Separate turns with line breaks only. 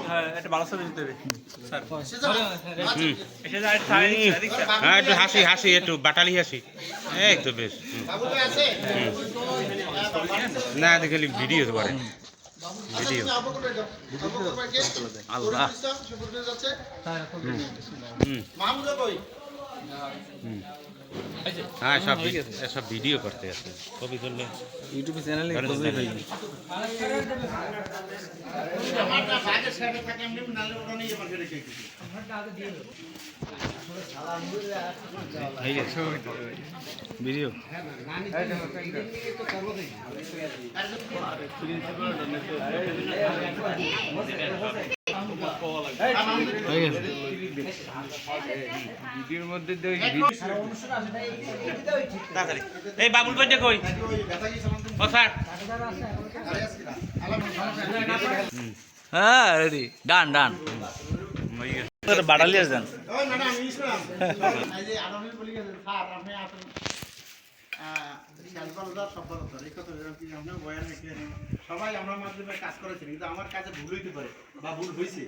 হ্যাঁ একটা ভালো ছবি দিতে হবে স্যার
হ্যাঁ একটু হাসি হাসি একটু বাটালি হাসি এই তো বেশ না দেখলি ভিডিও করে ভিডিও আল্লাহ হ্যাঁ সব ভিডিও করতে আছে ছবি তুললে
ইউটিউব চ্যানেলে ছবি হয়ে গেছে ভিডিও ভিডিওর মধ্যে
এই বাবুল কই কই ও স্যার
হ্যাঁ রেডি ডান ডান বাড়ালি আসেন
সবাই আমরা মাধ্যমে কাজ করেছি কিন্তু আমার কাছে ভুল হইতে পারে বা ভুল হয়েছে